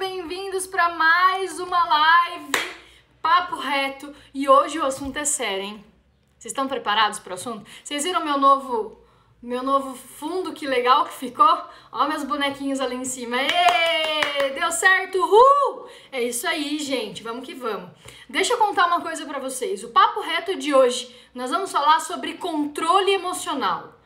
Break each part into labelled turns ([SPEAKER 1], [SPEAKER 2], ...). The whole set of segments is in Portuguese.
[SPEAKER 1] bem-vindos para mais uma live Papo Reto. E hoje o assunto é sério, hein? Vocês estão preparados para o assunto? Vocês viram meu novo fundo, que legal que ficou? Ó meus bonequinhos ali em cima. Êêê! Deu certo! Uhul! É isso aí, gente. Vamos que vamos. Deixa eu contar uma coisa para vocês. O Papo Reto de hoje, nós vamos falar sobre controle emocional.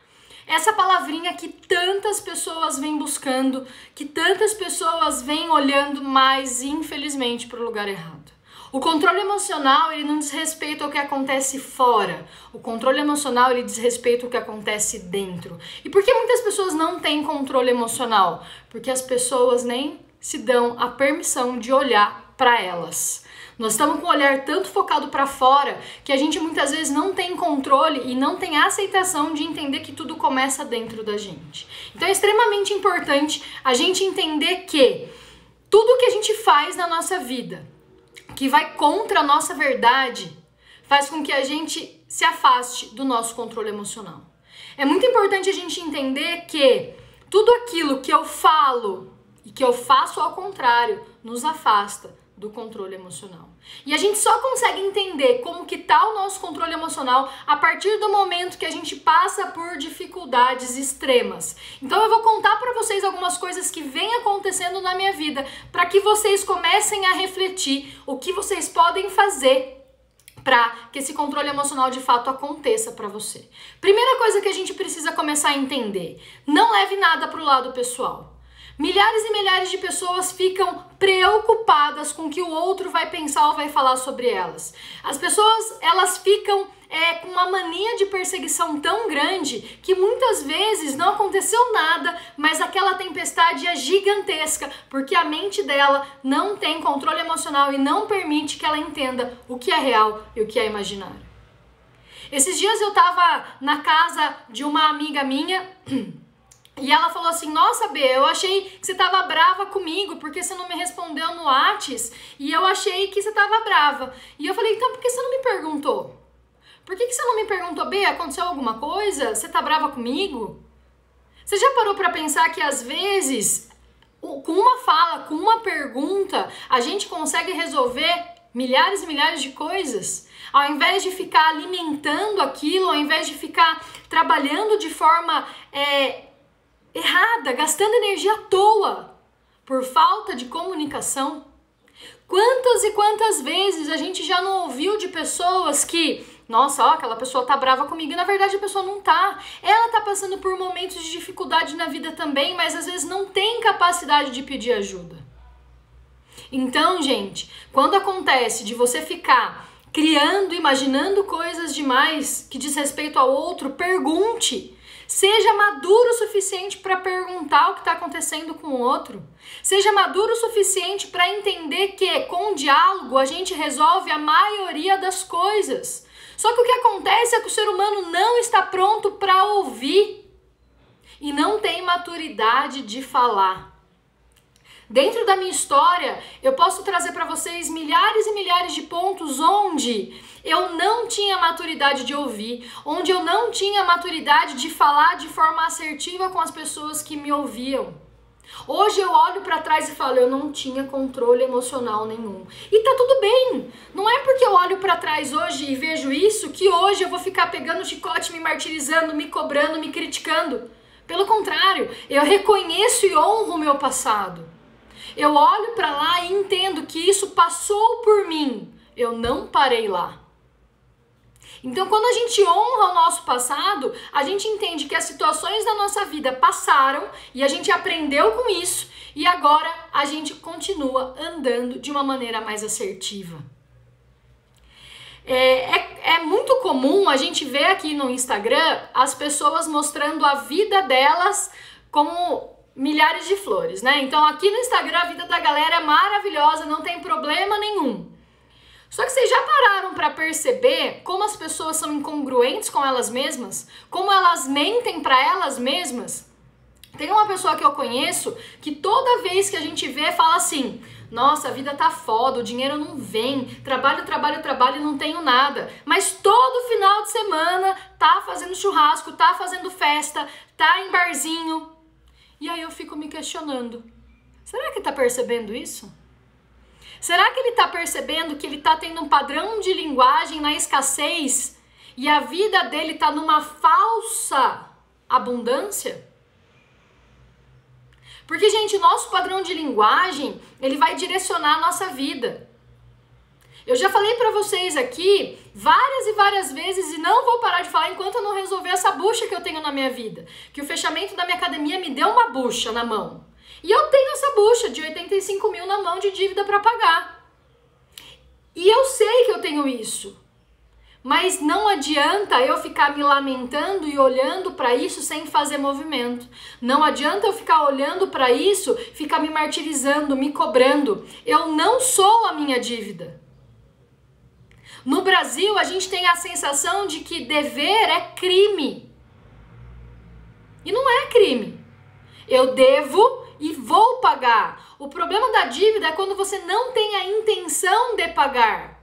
[SPEAKER 1] Essa palavrinha que tantas pessoas vêm buscando, que tantas pessoas vêm olhando, mas infelizmente para o lugar errado. O controle emocional, ele não diz respeito ao que acontece fora. O controle emocional, ele diz respeito ao que acontece dentro. E por que muitas pessoas não têm controle emocional? Porque as pessoas nem se dão a permissão de olhar para elas. Nós estamos com o olhar tanto focado para fora que a gente muitas vezes não tem controle e não tem a aceitação de entender que tudo começa dentro da gente. Então é extremamente importante a gente entender que tudo que a gente faz na nossa vida, que vai contra a nossa verdade, faz com que a gente se afaste do nosso controle emocional. É muito importante a gente entender que tudo aquilo que eu falo e que eu faço ao contrário nos afasta do controle emocional. E a gente só consegue entender como que tá o nosso controle emocional a partir do momento que a gente passa por dificuldades extremas. Então eu vou contar para vocês algumas coisas que vêm acontecendo na minha vida para que vocês comecem a refletir o que vocês podem fazer para que esse controle emocional de fato aconteça para você. Primeira coisa que a gente precisa começar a entender: não leve nada pro lado pessoal. Milhares e milhares de pessoas ficam preocupadas com o que o outro vai pensar ou vai falar sobre elas. As pessoas, elas ficam com uma mania de perseguição tão grande que muitas vezes não aconteceu nada, mas aquela tempestade é gigantesca, porque a mente dela não tem controle emocional e não permite que ela entenda o que é real e o que é imaginário. Esses dias eu tava na casa de uma amiga minha e ela falou assim: nossa, Bê, eu achei que você tava brava comigo porque você não me respondeu no Whats e eu achei que você tava brava. E eu falei: então por que você não me perguntou? Por que você não me perguntou, Bê, aconteceu alguma coisa? Você tá brava comigo? Você já parou pra pensar que às vezes, com uma fala, com uma pergunta, a gente consegue resolver milhares e milhares de coisas? Ao invés de ficar alimentando aquilo, ao invés de ficar trabalhando de forma errada, gastando energia à toa, por falta de comunicação. Quantas e quantas vezes a gente já não ouviu de pessoas que, nossa, ó, aquela pessoa tá brava comigo, e na verdade a pessoa não tá. Ela tá passando por momentos de dificuldade na vida também, mas às vezes não tem capacidade de pedir ajuda. Então, gente, quando acontece de você ficar criando, imaginando coisas demais que diz respeito ao outro, pergunte. Seja maduro o suficiente para perguntar o que está acontecendo com o outro. Seja maduro o suficiente para entender que com o diálogo a gente resolve a maioria das coisas. Só que o que acontece é que o ser humano não está pronto para ouvir e não tem maturidade de falar. Dentro da minha história, eu posso trazer para vocês milhares e milhares de pontos onde eu não tinha maturidade de ouvir, onde eu não tinha maturidade de falar de forma assertiva com as pessoas que me ouviam. Hoje eu olho para trás e falo: eu não tinha controle emocional nenhum. E tá tudo bem. Não é porque eu olho para trás hoje e vejo isso que hoje eu vou ficar pegando chicote, me martirizando, me cobrando, me criticando. Pelo contrário, eu reconheço e honro o meu passado. Eu olho para lá e entendo que isso passou por mim. Eu não parei lá. Então, quando a gente honra o nosso passado, a gente entende que as situações da nossa vida passaram e a gente aprendeu com isso e agora a gente continua andando de uma maneira mais assertiva. É muito comum a gente ver aqui no Instagram as pessoas mostrando a vida delas como milhares de flores, né? Então aqui no Instagram a vida da galera é maravilhosa, não tem problema nenhum. Só que vocês já pararam para perceber como as pessoas são incongruentes com elas mesmas? Como elas mentem para elas mesmas? Tem uma pessoa que eu conheço que toda vez que a gente vê fala assim: nossa, a vida tá foda, o dinheiro não vem, trabalho, trabalho, trabalho e não tenho nada. Mas todo final de semana tá fazendo churrasco, tá fazendo festa, tá em barzinho. E aí eu fico me questionando: Será que ele está percebendo isso? Será que ele está percebendo que ele está tendo um padrão de linguagem na escassez e a vida dele está numa falsa abundância? Porque, gente, nosso padrão de linguagem, ele vai direcionar a nossa vida. Eu já falei pra vocês aqui várias e várias vezes e não vou parar de falar enquanto eu não resolver essa bucha que eu tenho na minha vida. Que o fechamento da minha academia me deu uma bucha na mão. E eu tenho essa bucha de 85 mil na mão de dívida pra pagar. E eu sei que eu tenho isso. Mas não adianta eu ficar me lamentando e olhando para isso sem fazer movimento. Não adianta eu ficar olhando para isso, ficar me martirizando, me cobrando. Eu não sou a minha dívida. No Brasil, a gente tem a sensação de que dever é crime. E não é crime. Eu devo e vou pagar. O problema da dívida é quando você não tem a intenção de pagar.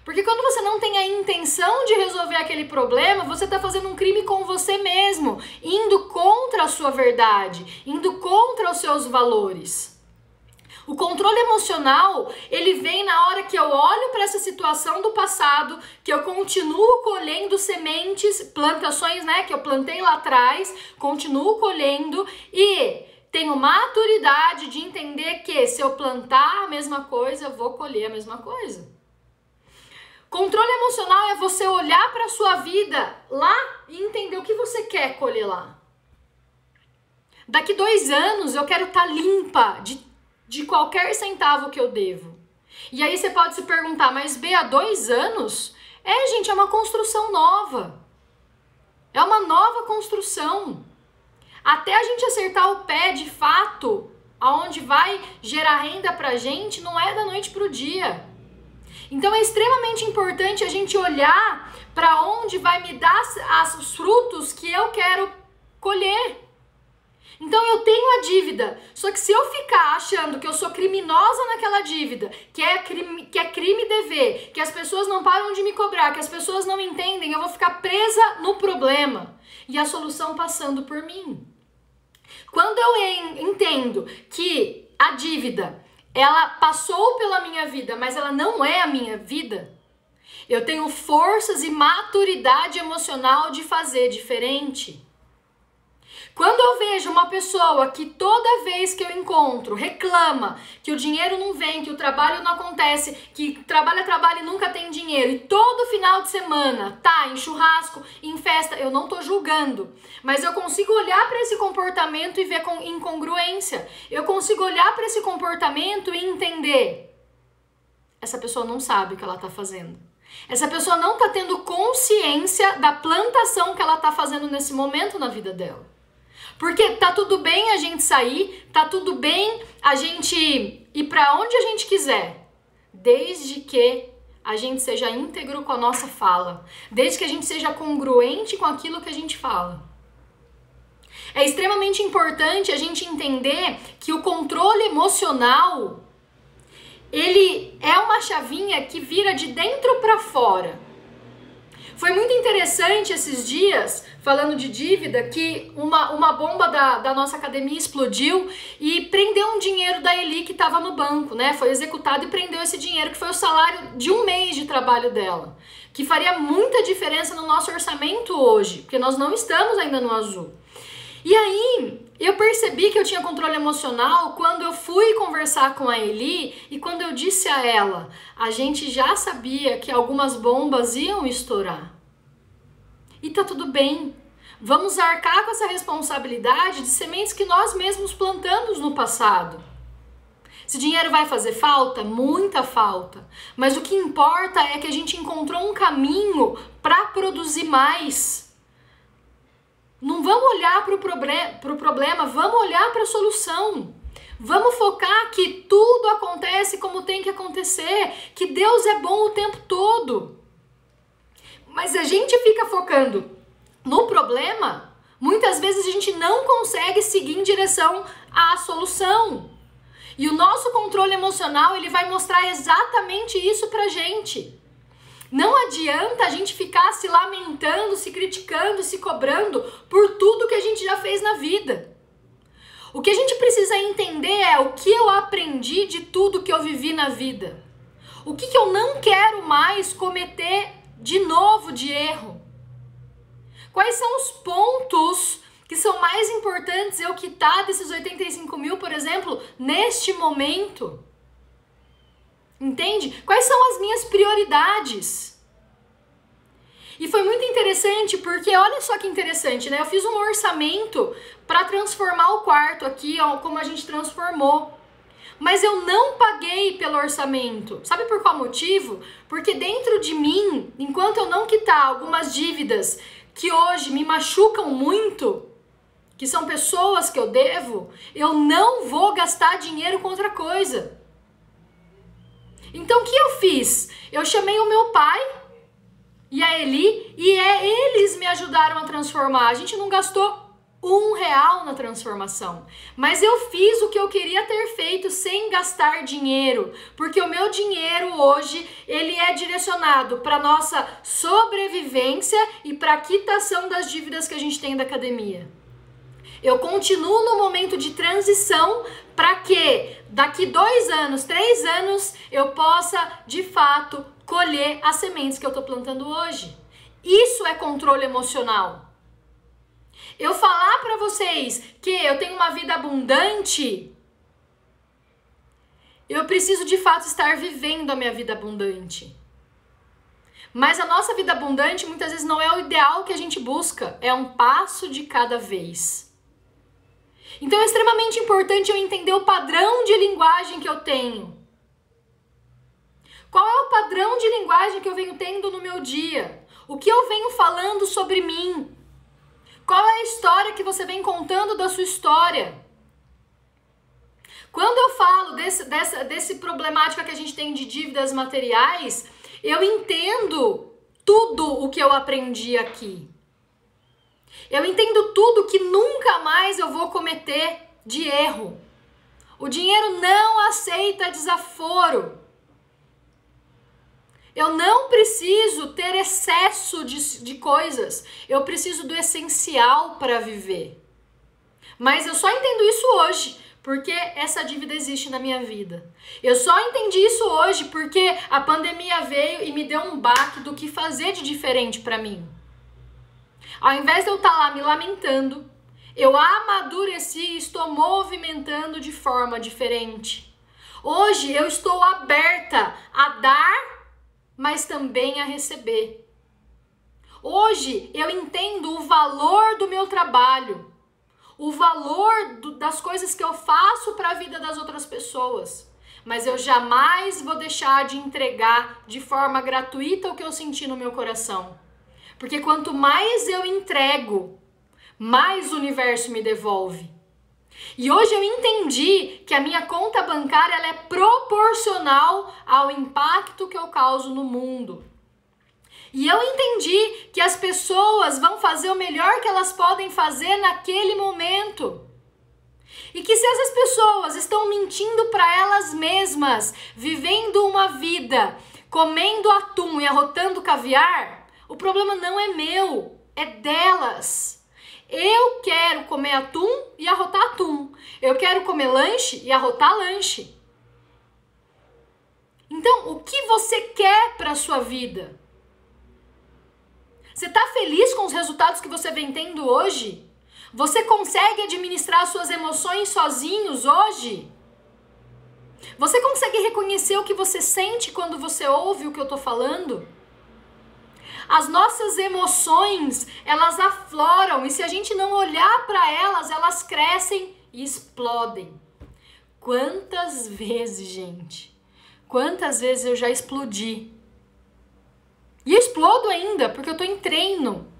[SPEAKER 1] Porque quando você não tem a intenção de resolver aquele problema, você está fazendo um crime com você mesmo, indo contra a sua verdade, indo contra os seus valores. O controle emocional, ele vem na hora que eu olho para essa situação do passado, que eu continuo colhendo sementes, plantações, né, que eu plantei lá atrás, continuo colhendo e tenho maturidade de entender que se eu plantar a mesma coisa, eu vou colher a mesma coisa. Controle emocional é você olhar para a sua vida lá e entender o que você quer colher lá. Daqui 2 anos eu quero estar limpa de qualquer centavo que eu devo. E aí você pode se perguntar, mas há 2 anos? Gente, é uma construção nova. É uma nova construção. Até a gente acertar o pé de fato, aonde vai gerar renda pra gente, não é da noite pro dia. Então é extremamente importante a gente olhar para onde vai me dar os frutos que eu quero colher. Então eu tenho a dívida, só que se eu ficar achando que eu sou criminosa naquela dívida, que é crime dever, que as pessoas não param de me cobrar, que as pessoas não entendem, eu vou ficar presa no problema e a solução passando por mim. Quando eu entendo que a dívida ela passou pela minha vida, mas ela não é a minha vida, eu tenho forças e maturidade emocional de fazer diferente. Quando eu vejo uma pessoa que toda vez que eu encontro reclama que o dinheiro não vem, que o trabalho não acontece, que trabalha e nunca tem dinheiro e todo final de semana tá em churrasco, em festa, eu não tô julgando, mas eu consigo olhar para esse comportamento e ver com incongruência. Eu consigo olhar para esse comportamento e entender. Essa pessoa não sabe o que ela tá fazendo. Essa pessoa não tá tendo consciência da plantação que ela tá fazendo nesse momento na vida dela. Porque tá tudo bem a gente sair, tá tudo bem a gente ir para onde a gente quiser, desde que a gente seja íntegro com a nossa fala, desde que a gente seja congruente com aquilo que a gente fala. É extremamente importante a gente entender que o controle emocional, ele é uma chavinha que vira de dentro para fora. Foi muito interessante esses dias, falando de dívida, que uma bomba da nossa academia explodiu e prendeu um dinheiro da Eli que estava no banco, né? Foi executado e prendeu esse dinheiro, que foi o salário de 1 mês de trabalho dela. Que faria muita diferença no nosso orçamento hoje, porque nós não estamos ainda no azul. E aí, eu percebi que eu tinha controle emocional quando eu fui conversar com a Eli e quando eu disse a ela, a gente já sabia que algumas bombas iam estourar. E tá tudo bem. Vamos arcar com essa responsabilidade de sementes que nós mesmos plantamos no passado. Esse dinheiro vai fazer falta? Muita falta. Mas o que importa é que a gente encontrou um caminho para produzir mais. Não vamos olhar para o problema, vamos olhar para a solução. Vamos focar que tudo acontece como tem que acontecer, que Deus é bom o tempo todo. Mas a gente fica focando no problema, muitas vezes a gente não consegue seguir em direção à solução. E o nosso controle emocional, ele vai mostrar exatamente isso pra gente. Não adianta a gente ficar se lamentando, se criticando, se cobrando por tudo que a gente já fez na vida. O que a gente precisa entender é o que eu aprendi de tudo que eu vivi na vida. O que eu não quero mais cometer de novo de erro. Quais são os pontos que são mais importantes eu quitar desses 85 mil, por exemplo, neste momento? Entende? Quais são as minhas prioridades? E foi muito interessante porque, olha só que interessante, né? Eu fiz um orçamento para transformar o quarto aqui, ó, como a gente transformou. Mas eu não paguei pelo orçamento. Sabe por qual motivo? Porque dentro de mim, enquanto eu não quitar algumas dívidas que hoje me machucam muito, que são pessoas que eu devo, eu não vou gastar dinheiro com outra coisa. Então o que eu fiz? Eu chamei o meu pai e a Eli e eles me ajudaram a transformar. A gente não gastou R$1 na transformação, mas eu fiz o que eu queria ter feito sem gastar dinheiro, porque o meu dinheiro hoje ele é direcionado para nossa sobrevivência e para a quitação das dívidas que a gente tem da academia. Eu continuo no momento de transição para que daqui 2 anos, 3 anos, eu possa, de fato, colher as sementes que eu estou plantando hoje. Isso é controle emocional. Eu falar para vocês que eu tenho uma vida abundante, eu preciso, de fato, estar vivendo a minha vida abundante. Mas a nossa vida abundante, muitas vezes, não é o ideal que a gente busca. É um passo de cada vez. Então é extremamente importante eu entender o padrão de linguagem que eu tenho. Qual é o padrão de linguagem que eu venho tendo no meu dia? O que eu venho falando sobre mim? Qual é a história que você vem contando da sua história? Quando eu falo desse problemática que a gente tem de dívidas materiais, eu entendo tudo o que eu aprendi aqui. Eu entendo tudo que nunca mais eu vou cometer de erro. O dinheiro não aceita desaforo. Eu não preciso ter excesso de coisas. Eu preciso do essencial para viver. Mas eu só entendo isso hoje, porque essa dívida existe na minha vida. Eu só entendi isso hoje porque a pandemia veio e me deu um baque do que fazer de diferente para mim. Ao invés de eu estar lá me lamentando, eu amadureci e estou movimentando de forma diferente. Hoje eu estou aberta a dar, mas também a receber. Hoje eu entendo o valor do meu trabalho, o valor das coisas que eu faço para a vida das outras pessoas. Mas eu jamais vou deixar de entregar de forma gratuita o que eu senti no meu coração. Porque quanto mais eu entrego, mais o universo me devolve. E hoje eu entendi que a minha conta bancária ela é proporcional ao impacto que eu causo no mundo. E eu entendi que as pessoas vão fazer o melhor que elas podem fazer naquele momento. E que se essas pessoas estão mentindo para elas mesmas, vivendo uma vida, comendo atum e arrotando caviar, o problema não é meu, é delas. Eu quero comer atum e arrotar atum. Eu quero comer lanche e arrotar lanche. Então, o que você quer para a sua vida? Você está feliz com os resultados que você vem tendo hoje? Você consegue administrar suas emoções sozinhos hoje? Você consegue reconhecer o que você sente quando você ouve o que eu estou falando? As nossas emoções, elas afloram e se a gente não olhar para elas, elas crescem e explodem. Quantas vezes, gente? Quantas vezes eu já explodi? E eu explodo ainda, porque eu estou em treino.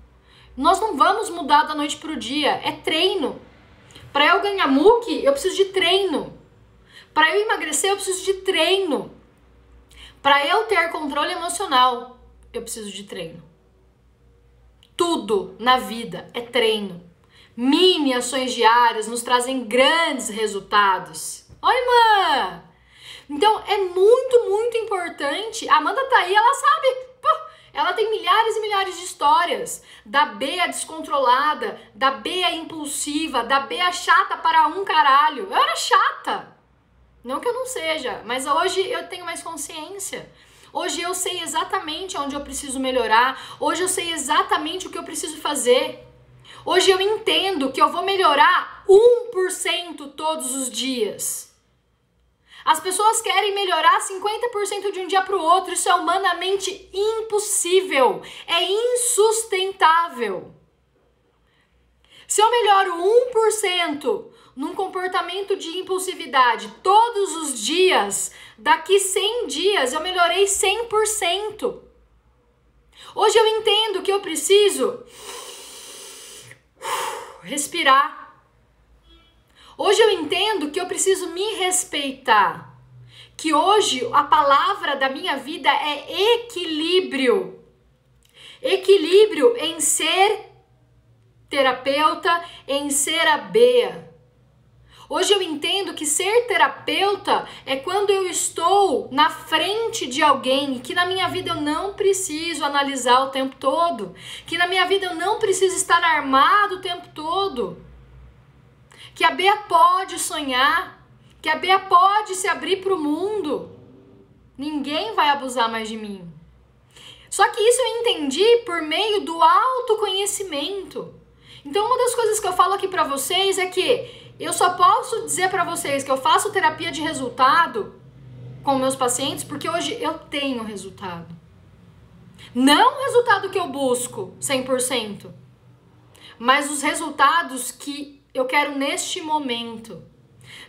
[SPEAKER 1] Nós não vamos mudar da noite para o dia, é treino. Para eu ganhar muque, eu preciso de treino. Para eu emagrecer, eu preciso de treino. Para eu ter controle emocional, eu preciso de treino. Tudo na vida é treino. Mini ações diárias nos trazem grandes resultados. Oi, irmã! Então, é muito, muito importante. A Amanda tá aí, ela sabe. Ela tem milhares e milhares de histórias. Da Bea descontrolada, da Bea impulsiva, da Bea chata para um caralho. Eu era chata. Não que eu não seja, mas hoje eu tenho mais consciência. Hoje eu sei exatamente onde eu preciso melhorar. Hoje eu sei exatamente o que eu preciso fazer. Hoje eu entendo que eu vou melhorar 1% todos os dias. As pessoas querem melhorar 50% de um dia para o outro. Isso é humanamente impossível. É insustentável. Se eu melhoro 1% num comportamento de impulsividade todos os dias, daqui 100 dias eu melhorei 100%. Hoje eu entendo que eu preciso respirar. Hoje eu entendo que eu preciso me respeitar. Que hoje a palavra da minha vida é equilíbrio. Equilíbrio em ser terapeuta, em ser a Bea. Hoje eu entendo que ser terapeuta é quando eu estou na frente de alguém e que na minha vida eu não preciso analisar o tempo todo. Que na minha vida eu não preciso estar armado o tempo todo. Que a Bea pode sonhar, que a Bea pode se abrir para o mundo. Ninguém vai abusar mais de mim. Só que isso eu entendi por meio do autoconhecimento. Então uma das coisas que eu falo aqui para vocês é que eu só posso dizer para vocês que eu faço terapia de resultado com meus pacientes porque hoje eu tenho resultado. Não o resultado que eu busco 100%, mas os resultados que eu quero neste momento.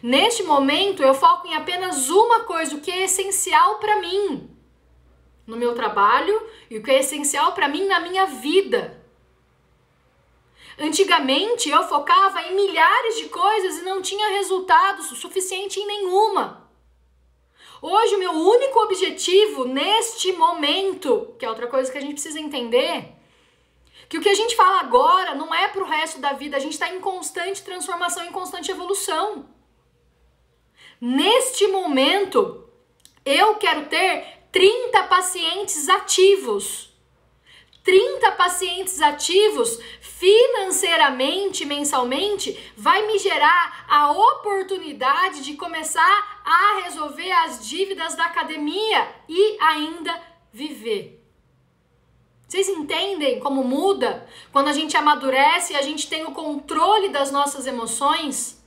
[SPEAKER 1] Neste momento, eu foco em apenas uma coisa, o que é essencial para mim no meu trabalho e o que é essencial para mim na minha vida. Antigamente, eu focava em milhares de coisas e não tinha resultado suficiente em nenhuma. Hoje, o meu único objetivo neste momento, que é outra coisa que a gente precisa entender, que o que a gente fala agora não é pro resto da vida, a gente está em constante transformação, em constante evolução. Neste momento, eu quero ter 30 pacientes ativos. 30 pacientes ativos, financeiramente, mensalmente, vai me gerar a oportunidade de começar a resolver as dívidas da academia e ainda viver. Vocês entendem como muda quando a gente amadurece e a gente tem o controle das nossas emoções?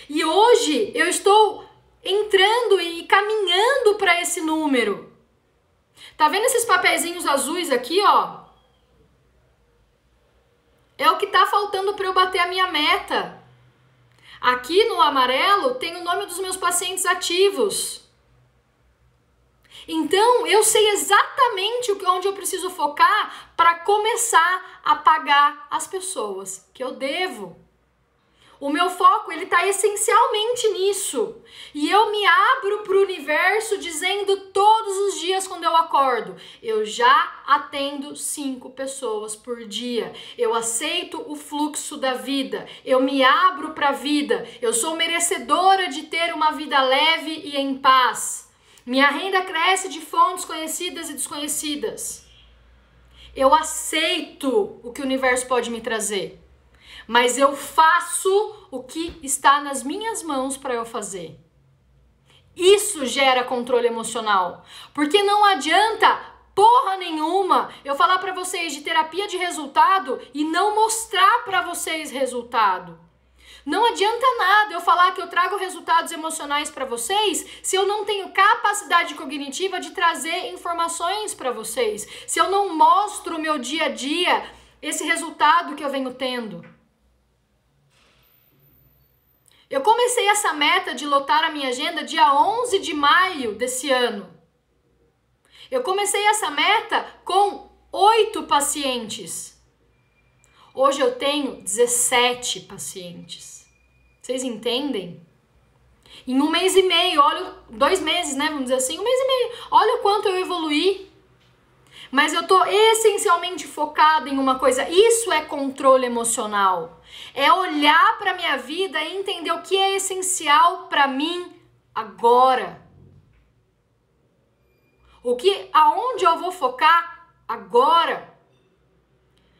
[SPEAKER 1] E hoje eu estou entrando e caminhando para esse número. Tá vendo esses papeizinhos azuis aqui, ó? É o que tá faltando para eu bater a minha meta. Aqui no amarelo tem o nome dos meus pacientes ativos. Então, eu sei exatamente onde eu preciso focar para começar a pagar as pessoas que eu devo. O meu foco, ele está essencialmente nisso. E eu me abro para o universo dizendo todos os dias quando eu acordo, eu já atendo 5 pessoas por dia. Eu aceito o fluxo da vida. Eu me abro para a vida. Eu sou merecedora de ter uma vida leve e em paz. Minha renda cresce de fontes conhecidas e desconhecidas. Eu aceito o que o universo pode me trazer. Mas eu faço o que está nas minhas mãos para eu fazer. Isso gera controle emocional. Porque não adianta porra nenhuma eu falar para vocês de terapia de resultado e não mostrar para vocês resultado. Não adianta nada eu falar que eu trago resultados emocionais para vocês se eu não tenho capacidade cognitiva de trazer informações para vocês. Se eu não mostro o meu dia a dia, esse resultado que eu venho tendo. Eu comecei essa meta de lotar a minha agenda dia 11 de maio desse ano. Eu comecei essa meta com 8 pacientes. Hoje eu tenho 17 pacientes. Vocês entendem? Em 1 mês e meio, olha, 2 meses, né? Vamos dizer assim, 1 mês e meio. Olha o quanto eu evoluí. Mas eu tô essencialmente focada em uma coisa. Isso é controle emocional. É olhar para minha vida e entender o que é essencial para mim agora. Aonde eu vou focar agora?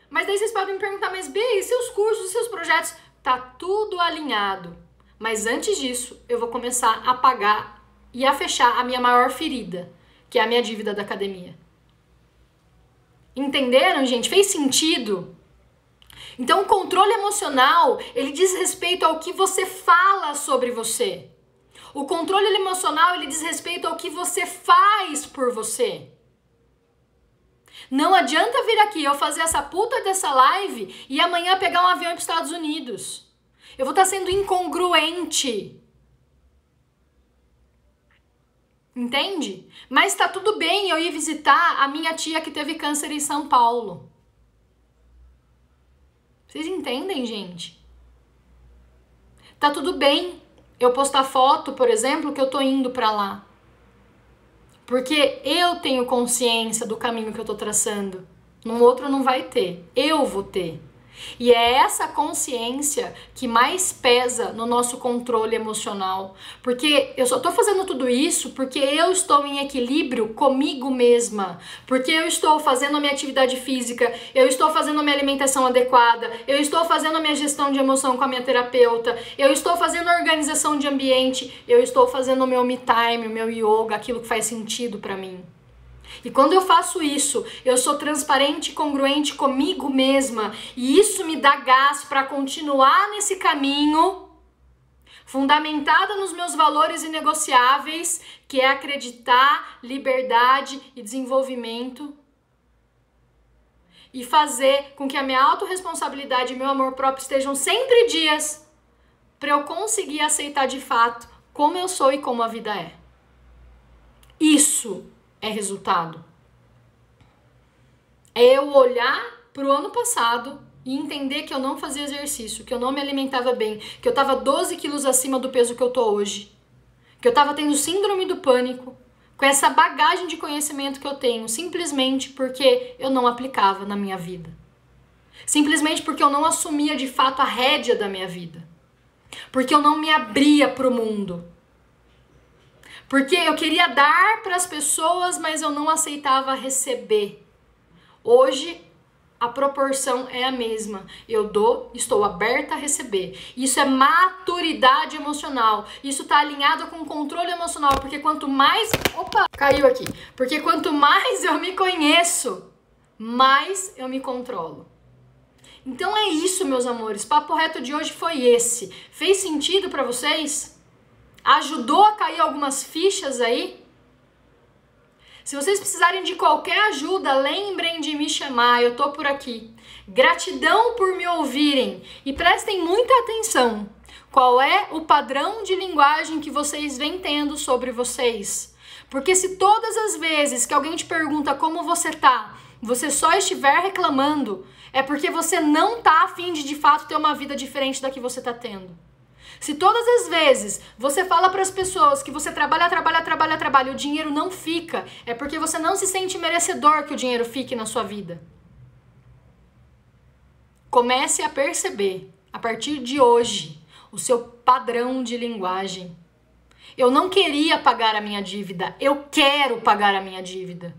[SPEAKER 1] Mas daí vocês podem me perguntar, mas Bia, e seus cursos, e seus projetos? Tá tudo alinhado. Mas antes disso, eu vou começar a pagar e a fechar a minha maior ferida, que é a minha dívida da academia. Entenderam, gente? Fez sentido? Então, o controle emocional, ele diz respeito ao que você fala sobre você. O controle emocional, ele diz respeito ao que você faz por você. Não adianta vir aqui eu fazer essa puta dessa live e amanhã pegar um avião para os Estados Unidos. Eu vou estar sendo incongruente. Entende? Mas tá tudo bem eu ir visitar a minha tia que teve câncer em São Paulo. Vocês entendem, gente? Tá tudo bem eu postar foto, por exemplo, que eu tô indo pra lá. Porque eu tenho consciência do caminho que eu tô traçando. Um outro não vai ter. Eu vou ter. E é essa consciência que mais pesa no nosso controle emocional. Porque eu só tô fazendo tudo isso porque eu estou em equilíbrio comigo mesma. Porque eu estou fazendo a minha atividade física, eu estou fazendo a minha alimentação adequada, eu estou fazendo a minha gestão de emoção com a minha terapeuta, eu estou fazendo a organização de ambiente, eu estou fazendo o meu me time, o meu yoga, aquilo que faz sentido pra mim. E quando eu faço isso, eu sou transparente e congruente comigo mesma. E isso me dá gás para continuar nesse caminho, fundamentada nos meus valores inegociáveis, que é acreditar, liberdade e desenvolvimento. E fazer com que a minha autorresponsabilidade e meu amor próprio estejam sempre dias para eu conseguir aceitar de fato como eu sou e como a vida é. Isso é resultado. É eu olhar pro ano passado e entender que eu não fazia exercício, que eu não me alimentava bem, que eu tava 12 quilos acima do peso que eu tô hoje, que eu tava tendo síndrome do pânico, com essa bagagem de conhecimento que eu tenho, simplesmente porque eu não aplicava na minha vida. Simplesmente porque eu não assumia de fato a rédea da minha vida. Porque eu não me abria pro mundo. Porque eu queria dar para as pessoas, mas eu não aceitava receber. Hoje, a proporção é a mesma. Eu dou, estou aberta a receber. Isso é maturidade emocional. Isso está alinhado com controle emocional. Porque quanto mais... Opa, caiu aqui. Porque quanto mais eu me conheço, mais eu me controlo. Então é isso, meus amores. Papo reto de hoje foi esse. Fez sentido para vocês? Ajudou a cair algumas fichas aí? Se vocês precisarem de qualquer ajuda, lembrem de me chamar, eu tô por aqui. Gratidão por me ouvirem e prestem muita atenção. Qual é o padrão de linguagem que vocês vêm tendo sobre vocês? Porque se todas as vezes que alguém te pergunta como você tá, você só estiver reclamando, é porque você não tá a fim de fato ter uma vida diferente da que você tá tendo. Se todas as vezes você fala para as pessoas que você trabalha e o dinheiro não fica, é porque você não se sente merecedor que o dinheiro fique na sua vida. Comece a perceber, a partir de hoje, o seu padrão de linguagem. Eu não queria pagar a minha dívida, eu quero pagar a minha dívida.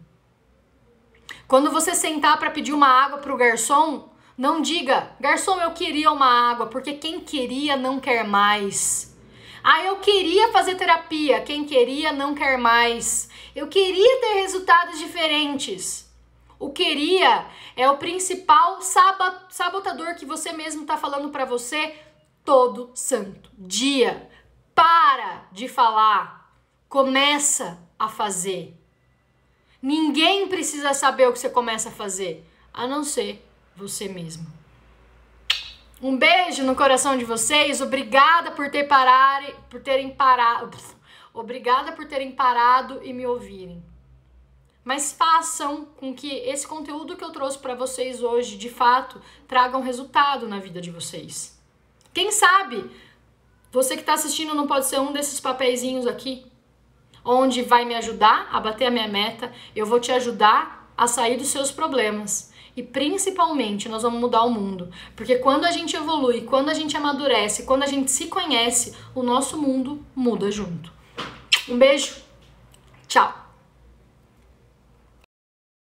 [SPEAKER 1] Quando você sentar para pedir uma água para o garçom, não diga, garçom, eu queria uma água, porque quem queria não quer mais. Ah, eu queria fazer terapia, quem queria não quer mais. Eu queria ter resultados diferentes. O queria é o principal sabotador que você mesmo está falando para você todo santo dia. Para de falar, começa a fazer. Ninguém precisa saber o que você começa a fazer, a não ser você mesmo. Um beijo no coração de vocês. Obrigada por terem parado. Obrigada por terem parado e me ouvirem. Mas façam com que esse conteúdo que eu trouxe para vocês hoje, de fato, traga um resultado na vida de vocês. Quem sabe você que está assistindo não pode ser um desses papeizinhos aqui, onde vai me ajudar a bater a minha meta, eu vou te ajudar a sair dos seus problemas. E principalmente nós vamos mudar o mundo, porque quando a gente evolui, quando a gente amadurece, quando a gente se conhece, o nosso mundo muda junto. Um beijo, tchau!